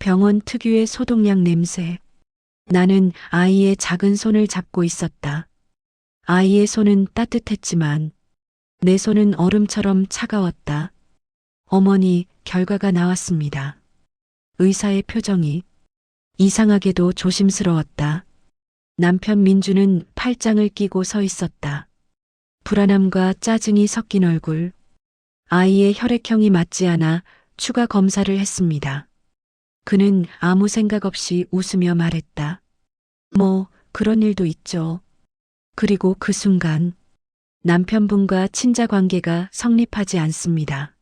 병원 특유의 소독약 냄새. 나는 아이의 작은 손을 잡고 있었다. 아이의 손은 따뜻했지만 내 손은 얼음처럼 차가웠다. 어머니, 결과가 나왔습니다. 의사의 표정이 이상하게도 조심스러웠다. 남편 민주는 팔짱을 끼고 서 있었다. 불안함과 짜증이 섞인 얼굴. 아이의 혈액형이 맞지 않아 추가 검사를 했습니다. 그는 아무 생각 없이 웃으며 말했다. 뭐, 그런 일도 있죠. 그리고 그 순간 남편분과 친자 관계가 성립하지 않습니다.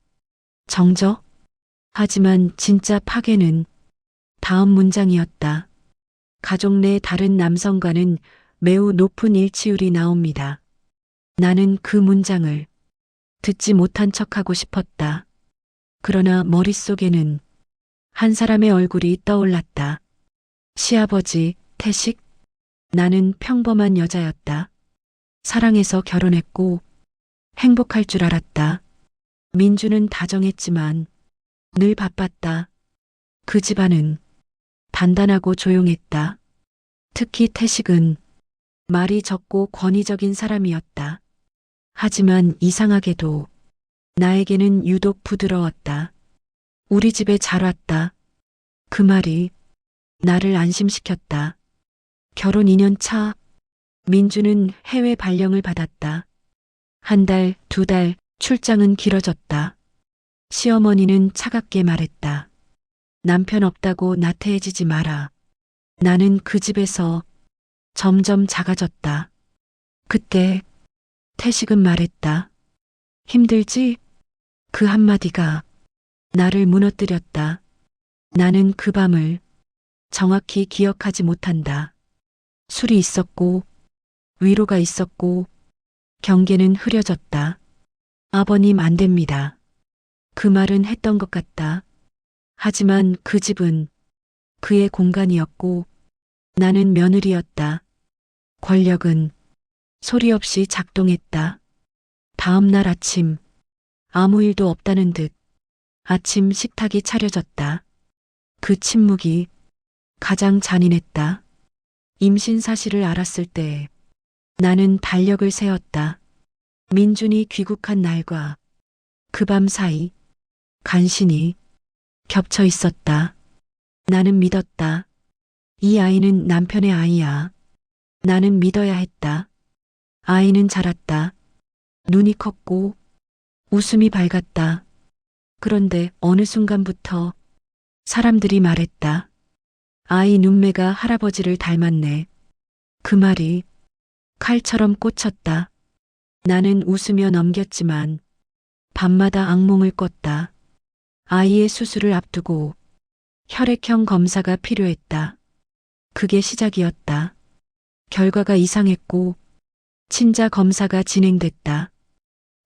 정적? 하지만 진짜 파괴는 다음 문장이었다. 가족 내 다른 남성과는 매우 높은 일치율이 나옵니다. 나는 그 문장을 듣지 못한 척하고 싶었다. 그러나 머릿속에는 한 사람의 얼굴이 떠올랐다. 시아버지, 태식. 나는 평범한 여자였다. 사랑해서 결혼했고 행복할 줄 알았다. 민주는 다정했지만 늘 바빴다. 그 집안은 단단하고 조용했다. 특히 태식은 말이 적고 권위적인 사람이었다. 하지만 이상하게도 나에게는 유독 부드러웠다. 우리 집에 잘 왔다. 그 말이 나를 안심시켰다. 결혼 2년 차, 민주는 해외 발령을 받았다. 한 달, 2달, 출장은 길어졌다. 시어머니는 차갑게 말했다. 남편 없다고 나태해지지 마라. 나는 그 집에서 점점 작아졌다. 그때 태식은 말했다. 힘들지? 그 한마디가 나를 무너뜨렸다. 나는 그 밤을 정확히 기억하지 못한다. 술이 있었고, 위로가 있었고, 경계는 흐려졌다. 아버님 안 됩니다. 그 말은 했던 것 같다. 하지만 그 집은 그의 공간이었고, 나는 며느리였다. 권력은 소리 없이 작동했다. 다음 날 아침, 아무 일도 없다는 듯 아침 식탁이 차려졌다. 그 침묵이 가장 잔인했다. 임신 사실을 알았을 때 나는 달력을 세웠다. 민준이 귀국한 날과 그 밤 사이 간신히 겹쳐 있었다. 나는 믿었다. 이 아이는 남편의 아이야. 나는 믿어야 했다. 아이는 자랐다. 눈이 컸고 웃음이 밝았다. 그런데 어느 순간부터 사람들이 말했다. 아이 눈매가 할아버지를 닮았네. 그 말이 칼처럼 꽂혔다. 나는 웃으며 넘겼지만 밤마다 악몽을 꿨다. 아이의 수술을 앞두고 혈액형 검사가 필요했다. 그게 시작이었다. 결과가 이상했고 친자 검사가 진행됐다.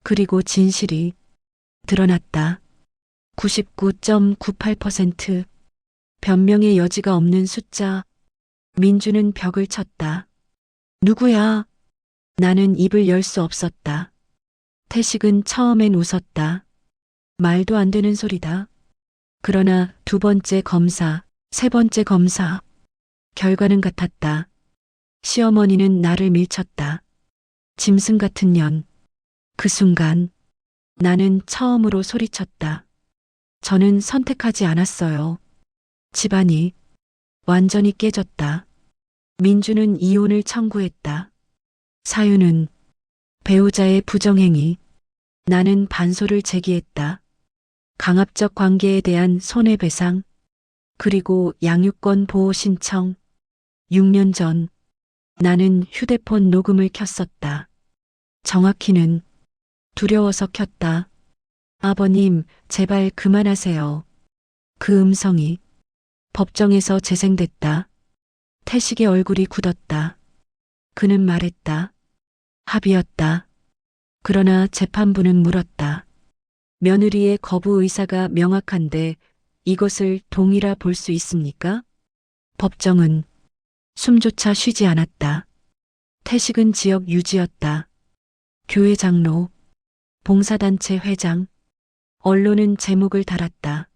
그리고 진실이 드러났다. 99.98% 변명의 여지가 없는 숫자. 민주는 벽을 쳤다. 누구야? 나는 입을 열 수 없었다. 태식은 처음엔 웃었다. 말도 안 되는 소리다. 그러나 두 번째 검사, 세 번째 검사. 결과는 같았다. 시어머니는 나를 밀쳤다. 짐승 같은 년. 그 순간 나는 처음으로 소리쳤다. 저는 선택하지 않았어요. 집안이 완전히 깨졌다. 민주는 이혼을 청구했다. 사유는 배우자의 부정행위. 나는 반소를 제기했다. 강압적 관계에 대한 손해배상, 그리고 양육권 보호 신청. 6년 전 나는 휴대폰 녹음을 켰었다. 정확히는 두려워서 켰다. 아버님, 제발 그만하세요. 그 음성이 법정에서 재생됐다. 태식의 얼굴이 굳었다. 그는 말했다. 합의였다. 그러나 재판부는 물었다. 며느리의 거부 의사가 명확한데 이것을 동의라 볼 수 있습니까? 법정은 숨조차 쉬지 않았다. 태식은 지역 유지였다. 교회 장로, 봉사단체 회장, 언론은 제목을 달았다.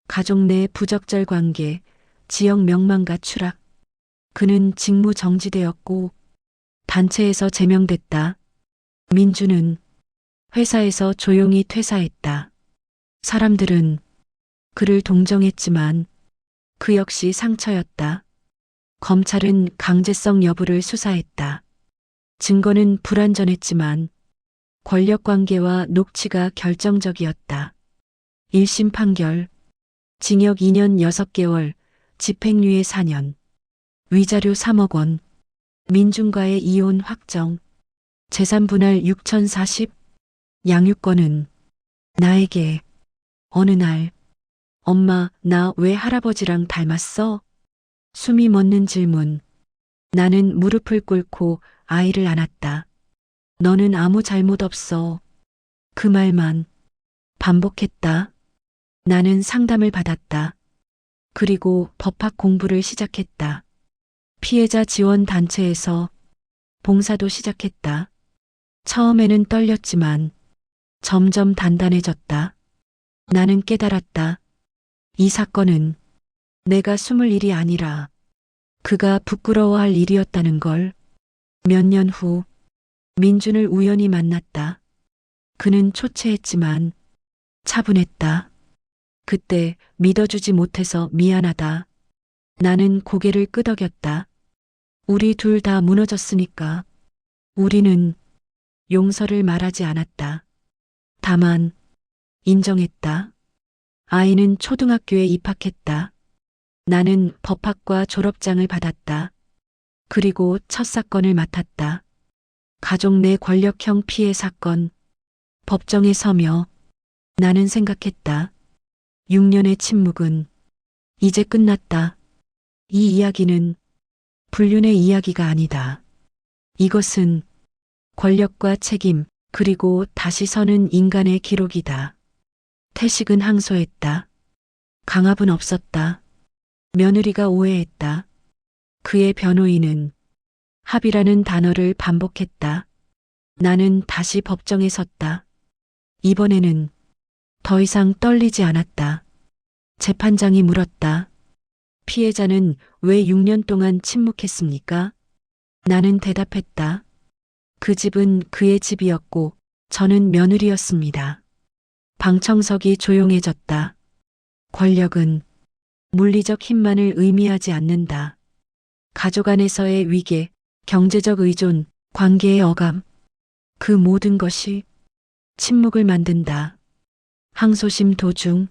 가족 내 부적절 관계, 지역 명망가 추락. 그는 직무 정지되었고 단체에서 제명됐다. 민주는 회사에서 조용히 퇴사했다. 사람들은 그를 동정했지만 그 역시 상처였다. 검찰은 강제성 여부를 수사했다. 증거는 불완전했지만 권력관계와 녹취가 결정적이었다. 1심 판결, 징역 2년 6개월, 집행유예 4년, 위자료 3억 원, 민중과의 이혼 확정, 재산 분할 6,040, 양육권은 나에게 어느 날 엄마, 나 왜 할아버지랑 닮았어? 숨이 멎는 질문. 나는 무릎을 꿇고 아이를 안았다. 너는 아무 잘못 없어. 그 말만 반복했다. 나는 상담을 받았다. 그리고 법학 공부를 시작했다. 피해자 지원 단체에서 봉사도 시작했다. 처음에는 떨렸지만 점점 단단해졌다. 나는 깨달았다. 이 사건은 내가 숨을 일이 아니라 그가 부끄러워할 일이었다는 걸. 몇 년 후 민준을 우연히 만났다. 그는 초췌했지만 차분했다. 그때 믿어주지 못해서 미안하다. 나는 고개를 끄덕였다. 우리 둘 다 무너졌으니까. 우리는 용서를 말하지 않았다. 다만 인정했다. 아이는 초등학교에 입학했다. 나는 법학과 졸업장을 받았다. 그리고 첫 사건을 맡았다. 가족 내 권력형 피해 사건. 법정에 서며 나는 생각했다. 6년의 침묵은 이제 끝났다. 이 이야기는 불륜의 이야기가 아니다. 이것은 권력과 책임, 그리고 다시 서는 인간의 기록이다. 태식은 항소했다. 강압은 없었다. 며느리가 오해했다. 그의 변호인은 합의라는 단어를 반복했다. 나는 다시 법정에 섰다. 이번에는 더 이상 떨리지 않았다. 재판장이 물었다. 피해자는 왜 6년 동안 침묵했습니까? 나는 대답했다. 그 집은 그의 집이었고 저는 며느리였습니다. 방청석이 조용해졌다. 권력은 물리적 힘만을 의미하지 않는다. 가족 안에서의 위계, 경제적 의존, 관계의 어감, 그 모든 것이 침묵을 만든다. 항소심 도중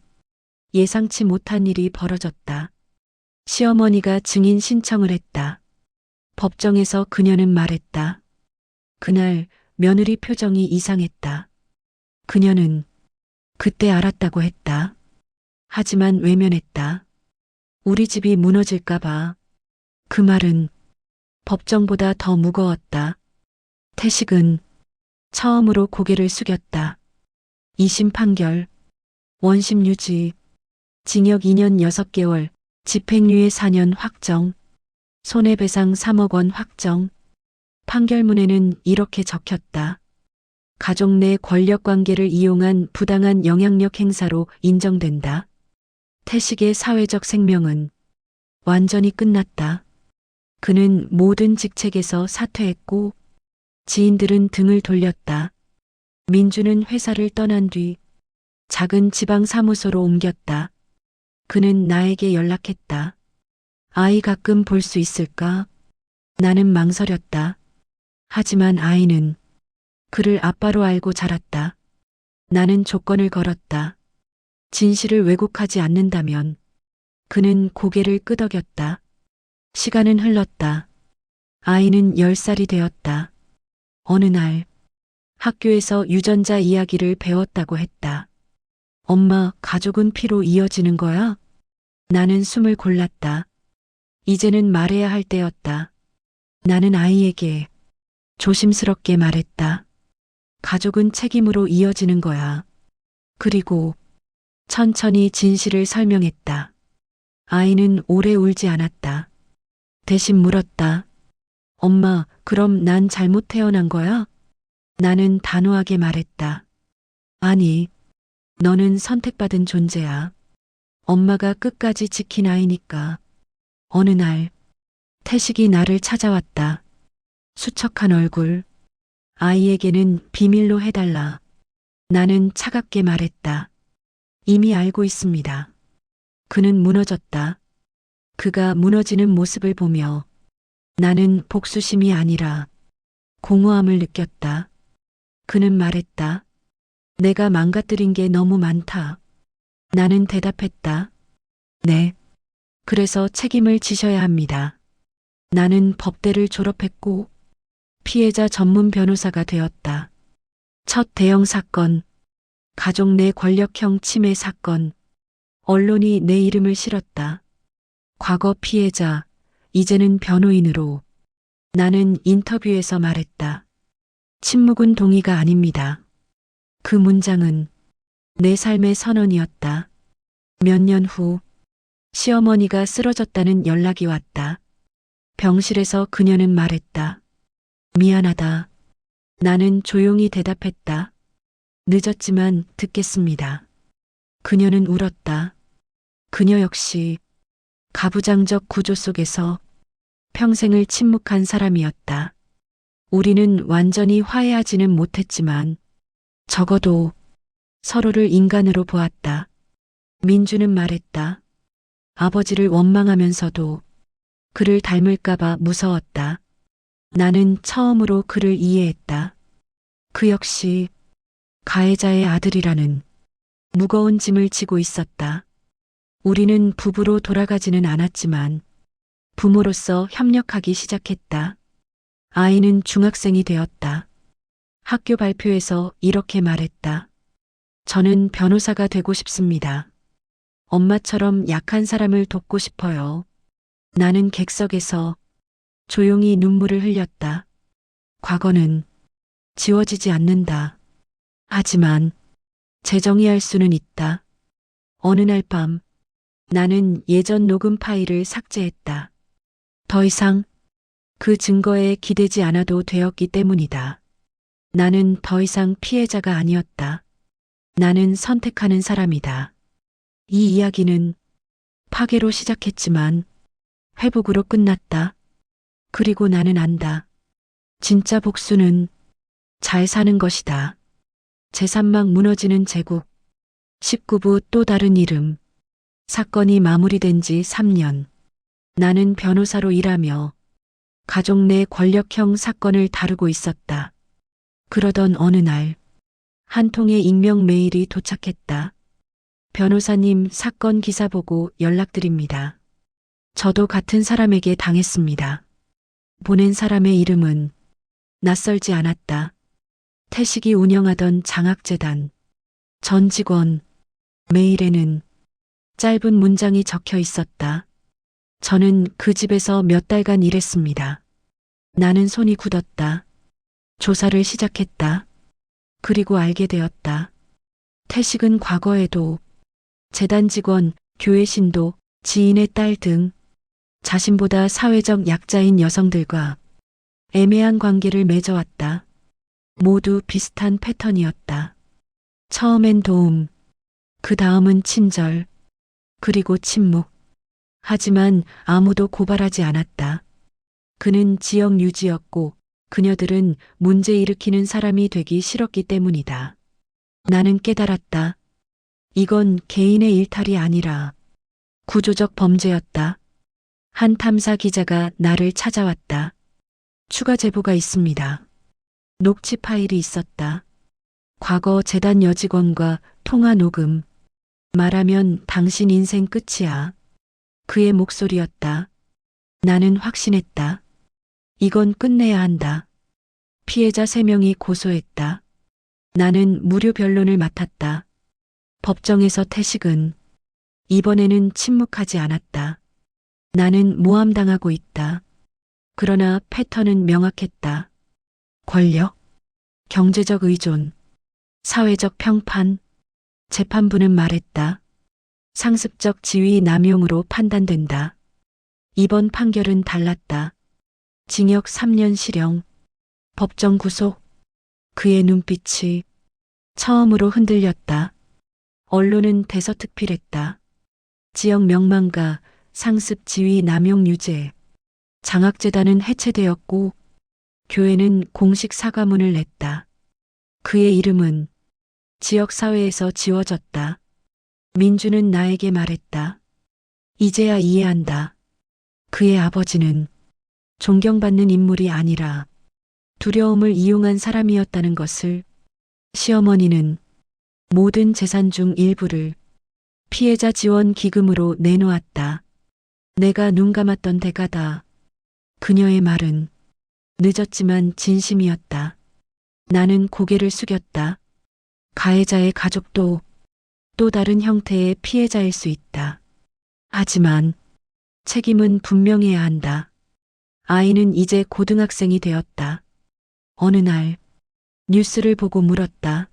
예상치 못한 일이 벌어졌다. 시어머니가 증인 신청을 했다. 법정에서 그녀는 말했다. 그날 며느리 표정이 이상했다. 그녀는 그때 알았다고 했다. 하지만 외면했다. 우리 집이 무너질까봐. 그 말은 법정보다 더 무거웠다. 태식은 처음으로 고개를 숙였다. 2심 판결, 원심 유지, 징역 2년 6개월, 집행유예 4년 확정, 손해배상 3억 원 확정. 판결문에는 이렇게 적혔다. 가족 내 권력관계를 이용한 부당한 영향력 행사로 인정된다. 태식의 사회적 생명은 완전히 끝났다. 그는 모든 직책에서 사퇴했고 지인들은 등을 돌렸다. 민주는 회사를 떠난 뒤 작은 지방 사무소로 옮겼다. 그는 나에게 연락했다. 아이 가끔 볼 수 있을까? 나는 망설였다. 하지만 아이는 그를 아빠로 알고 자랐다. 나는 조건을 걸었다. 진실을 왜곡하지 않는다면. 그는 고개를 끄덕였다. 시간은 흘렀다. 아이는 10살이 되었다. 어느 날 학교에서 유전자 이야기를 배웠다고 했다. 엄마, 가족은 피로 이어지는 거야? 나는 숨을 골랐다. 이제는 말해야 할 때였다. 나는 아이에게 조심스럽게 말했다. 가족은 책임으로 이어지는 거야. 그리고 천천히 진실을 설명했다. 아이는 오래 울지 않았다. 대신 물었다. 엄마, 그럼 난 잘못 태어난 거야? 나는 단호하게 말했다. 아니, 너는 선택받은 존재야. 엄마가 끝까지 지킨 아이니까. 어느 날 태식이 나를 찾아왔다. 수척한 얼굴. 아이에게는 비밀로 해달라. 나는 차갑게 말했다. 이미 알고 있습니다. 그는 무너졌다. 그가 무너지는 모습을 보며 나는 복수심이 아니라 공허함을 느꼈다. 그는 말했다. 내가 망가뜨린 게 너무 많다. 나는 대답했다. 네. 그래서 책임을 지셔야 합니다. 나는 법대를 졸업했고 피해자 전문 변호사가 되었다. 첫 대형 사건, 가족 내 권력형 침해 사건, 언론이 내 이름을 실었다. 과거 피해자, 이제는 변호인으로. 나는 인터뷰에서 말했다. 침묵은 동의가 아닙니다. 그 문장은 내 삶의 선언이었다. 몇 년 후 시어머니가 쓰러졌다는 연락이 왔다. 병실에서 그녀는 말했다. 미안하다. 나는 조용히 대답했다. 늦었지만 듣겠습니다. 그녀는 울었다. 그녀 역시 가부장적 구조 속에서 평생을 침묵한 사람이었다. 우리는 완전히 화해하지는 못했지만 적어도 서로를 인간으로 보았다. 민주는 말했다. 아버지를 원망하면서도 그를 닮을까봐 무서웠다. 나는 처음으로 그를 이해했다. 그 역시 가해자의 아들이라는 무거운 짐을 지고 있었다. 우리는 부부로 돌아가지는 않았지만 부모로서 협력하기 시작했다. 아이는 중학생이 되었다. 학교 발표에서 이렇게 말했다. 저는 변호사가 되고 싶습니다. 엄마처럼 약한 사람을 돕고 싶어요. 나는 객석에서 조용히 눈물을 흘렸다. 과거는 지워지지 않는다. 하지만 재정의할 수는 있다. 어느 날 밤 나는 예전 녹음 파일을 삭제했다. 더 이상 그 증거에 기대지 않아도 되었기 때문이다. 나는 더 이상 피해자가 아니었다. 나는 선택하는 사람이다. 이 이야기는 파괴로 시작했지만 회복으로 끝났다. 그리고 나는 안다. 진짜 복수는 잘 사는 것이다. 제3막 무너지는 제국. 19부 또 다른 이름. 사건이 마무리된 지 3년. 나는 변호사로 일하며 가족 내 권력형 사건을 다루고 있었다. 그러던 어느 날, 한 통의 익명 메일이 도착했다. 변호사님, 사건 기사 보고 연락드립니다. 저도 같은 사람에게 당했습니다. 보낸 사람의 이름은 낯설지 않았다. 태식이 운영하던 장학재단 전 직원. 메일에는 짧은 문장이 적혀 있었다. 저는 그 집에서 몇 달간 일했습니다. 나는 손이 굳었다. 조사를 시작했다. 그리고 알게 되었다. 태식은 과거에도 재단 직원, 교회 신도, 지인의 딸 등 자신보다 사회적 약자인 여성들과 애매한 관계를 맺어왔다. 모두 비슷한 패턴이었다. 처음엔 도움, 그 다음은 친절, 그리고 침묵. 하지만 아무도 고발하지 않았다. 그는 지역 유지였고 그녀들은 문제 일으키는 사람이 되기 싫었기 때문이다. 나는 깨달았다. 이건 개인의 일탈이 아니라 구조적 범죄였다. 한 탐사 기자가 나를 찾아왔다. 추가 제보가 있습니다. 녹취 파일이 있었다. 과거 재단 여직원과 통화 녹음. 말하면 당신 인생 끝이야. 그의 목소리였다. 나는 확신했다. 이건 끝내야 한다. 피해자 3명이 고소했다. 나는 무료 변론을 맡았다. 법정에서 태식은 이번에는 침묵하지 않았다. 나는 모함당하고 있다. 그러나 패턴은 명확했다. 권력, 경제적 의존, 사회적 평판. 재판부는 말했다. 상습적 지위 남용으로 판단된다. 이번 판결은 달랐다. 징역 3년 실형, 법정 구속. 그의 눈빛이 처음으로 흔들렸다. 언론은 대서특필했다. 지역 명망가, 상습 지위 남용 유죄, 장학재단은 해체되었고 교회는 공식 사과문을 냈다. 그의 이름은 지역사회에서 지워졌다. 민주는 나에게 말했다. 이제야 이해한다. 그의 아버지는 존경받는 인물이 아니라 두려움을 이용한 사람이었다는 것을. 시어머니는 모든 재산 중 일부를 피해자 지원 기금으로 내놓았다. 내가 눈 감았던 대가다. 그녀의 말은 늦었지만 진심이었다. 나는 고개를 숙였다. 가해자의 가족도 또 다른 형태의 피해자일 수 있다. 하지만 책임은 분명해야 한다. 아이는 이제 고등학생이 되었다. 어느 날 뉴스를 보고 물었다.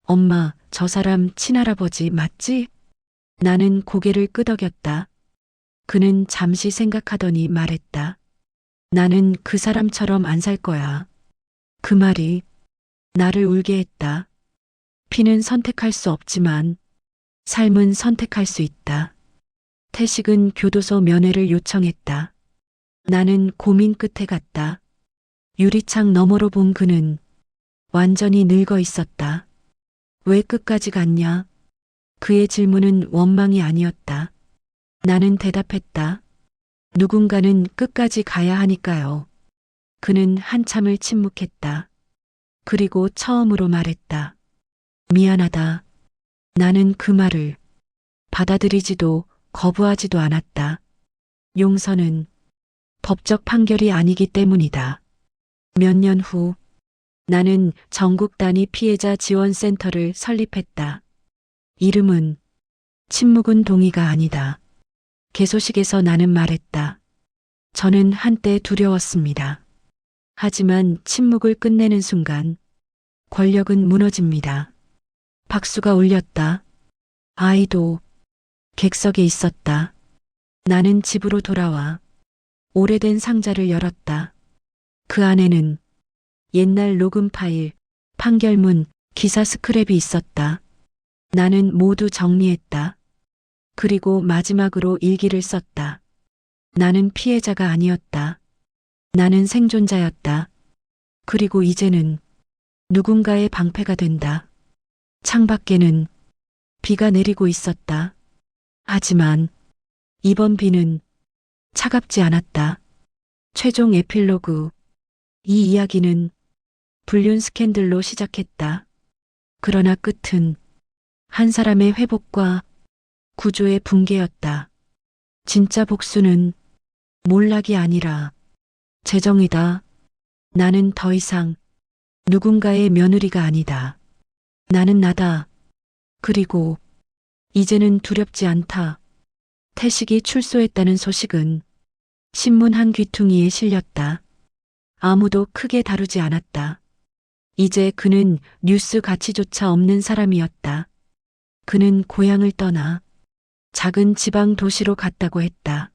엄마, 저 사람 친할아버지 맞지? 나는 고개를 끄덕였다. 그는 잠시 생각하더니 말했다. 나는 그 사람처럼 안 살 거야. 그 말이 나를 울게 했다. 피는 선택할 수 없지만 삶은 선택할 수 있다. 태식은 교도소 면회를 요청했다. 나는 고민 끝에 갔다. 유리창 너머로 본 그는 완전히 늙어 있었다. 왜 끝까지 갔냐? 그의 질문은 원망이 아니었다. 나는 대답했다. 누군가는 끝까지 가야 하니까요. 그는 한참을 침묵했다. 그리고 처음으로 말했다. 미안하다. 나는 그 말을 받아들이지도 거부하지도 않았다. 용서는 법적 판결이 아니기 때문이다. 몇 년 후 나는 전국 단위 피해자 지원센터를 설립했다. 이름은 침묵은 동의가 아니다. 개소식에서 나는 말했다. 저는 한때 두려웠습니다. 하지만 침묵을 끝내는 순간 권력은 무너집니다. 박수가 울렸다. 아이도 객석에 있었다. 나는 집으로 돌아와 오래된 상자를 열었다. 그 안에는 옛날 녹음 파일, 판결문, 기사 스크랩이 있었다. 나는 모두 정리했다. 그리고 마지막으로 일기를 썼다. 나는 피해자가 아니었다. 나는 생존자였다. 그리고 이제는 누군가의 방패가 된다. 창밖에는 비가 내리고 있었다. 하지만 이번 비는 차갑지 않았다. 최종 에필로그. 이 이야기는 불륜 스캔들로 시작했다. 그러나 끝은 한 사람의 회복과 구조의 붕괴였다. 진짜 복수는 몰락이 아니라 재정이다. 나는 더 이상 누군가의 며느리가 아니다. 나는 나다. 그리고 이제는 두렵지 않다. 태식이 출소했다는 소식은 신문 한 귀퉁이에 실렸다. 아무도 크게 다루지 않았다. 이제 그는 뉴스 가치조차 없는 사람이었다. 그는 고향을 떠나 작은 지방 도시로 갔다고 했다.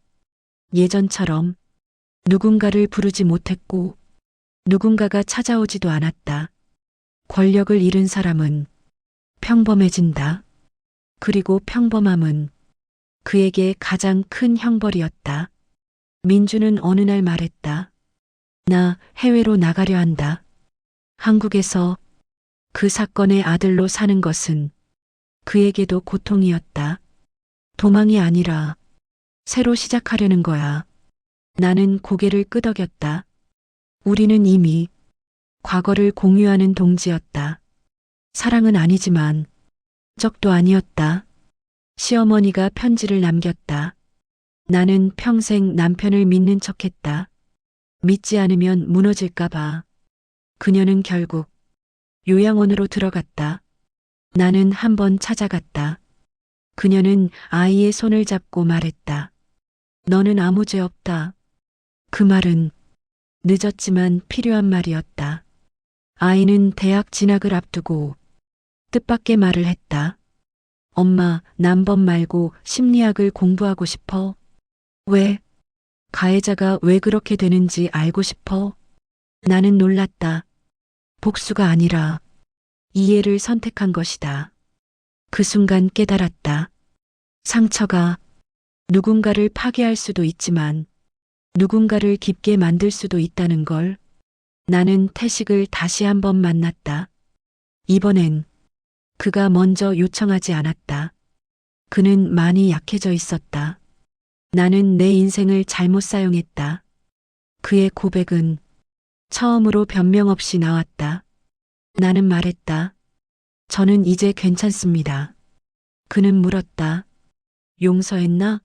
예전처럼 누군가를 부르지 못했고 누군가가 찾아오지도 않았다. 권력을 잃은 사람은 평범해진다. 그리고 평범함은 그에게 가장 큰 형벌이었다. 민주는 어느 날 말했다. 나 해외로 나가려 한다. 한국에서 그 사건의 아들로 사는 것은 그에게도 고통이었다. 도망이 아니라 새로 시작하려는 거야. 나는 고개를 끄덕였다. 우리는 이미 과거를 공유하는 동지였다. 사랑은 아니지만 적도 아니었다. 시어머니가 편지를 남겼다. 나는 평생 남편을 믿는 척했다. 믿지 않으면 무너질까봐. 그녀는 결국 요양원으로 들어갔다. 나는 한번 찾아갔다. 그녀는 아이의 손을 잡고 말했다. 너는 아무 죄 없다. 그 말은 늦었지만 필요한 말이었다. 아이는 대학 진학을 앞두고 뜻밖의 말을 했다. 엄마, 남법 말고 심리학을 공부하고 싶어. 왜? 가해자가 왜 그렇게 되는지 알고 싶어. 나는 놀랐다. 복수가 아니라 이해를 선택한 것이다. 그 순간 깨달았다. 상처가 누군가를 파괴할 수도 있지만 누군가를 깊게 만들 수도 있다는 걸. 나는 태식을 다시 한번 만났다. 이번엔 그가 먼저 요청하지 않았다. 그는 많이 약해져 있었다. 나는 내 인생을 잘못 사용했다. 그의 고백은 처음으로 변명 없이 나왔다. 나는 말했다. 저는 이제 괜찮습니다. 그는 물었다. 용서했나?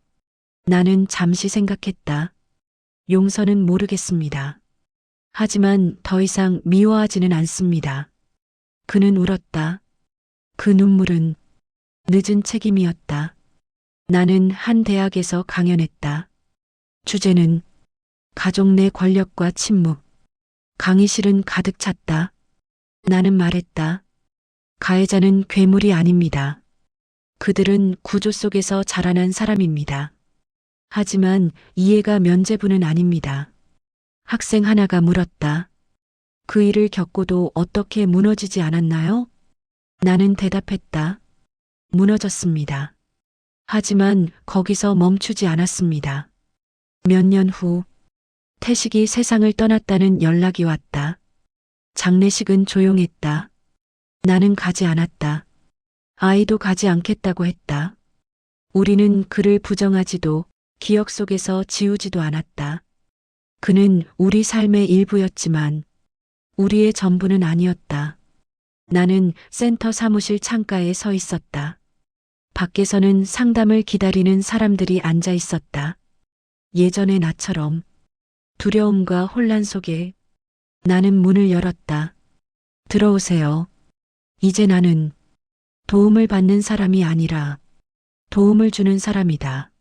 나는 잠시 생각했다. 용서는 모르겠습니다. 하지만 더 이상 미워하지는 않습니다. 그는 울었다. 그 눈물은 늦은 책임이었다. 나는 한 대학에서 강연했다. 주제는 가족 내 권력과 침묵. 강의실은 가득 찼다. 나는 말했다. 가해자는 괴물이 아닙니다. 그들은 구조 속에서 자라난 사람입니다. 하지만 이해가 면죄부는 아닙니다. 학생 하나가 물었다. 그 일을 겪고도 어떻게 무너지지 않았나요? 나는 대답했다. 무너졌습니다. 하지만 거기서 멈추지 않았습니다. 몇 년 후, 태식이 세상을 떠났다는 연락이 왔다. 장례식은 조용했다. 나는 가지 않았다. 아이도 가지 않겠다고 했다. 우리는 그를 부정하지도 기억 속에서 지우지도 않았다. 그는 우리 삶의 일부였지만 우리의 전부는 아니었다. 나는 센터 사무실 창가에 서 있었다. 밖에서는 상담을 기다리는 사람들이 앉아 있었다. 예전의 나처럼 두려움과 혼란 속에 나는 문을 열었다. 들어오세요. 이제 나는 도움을 받는 사람이 아니라 도움을 주는 사람이다.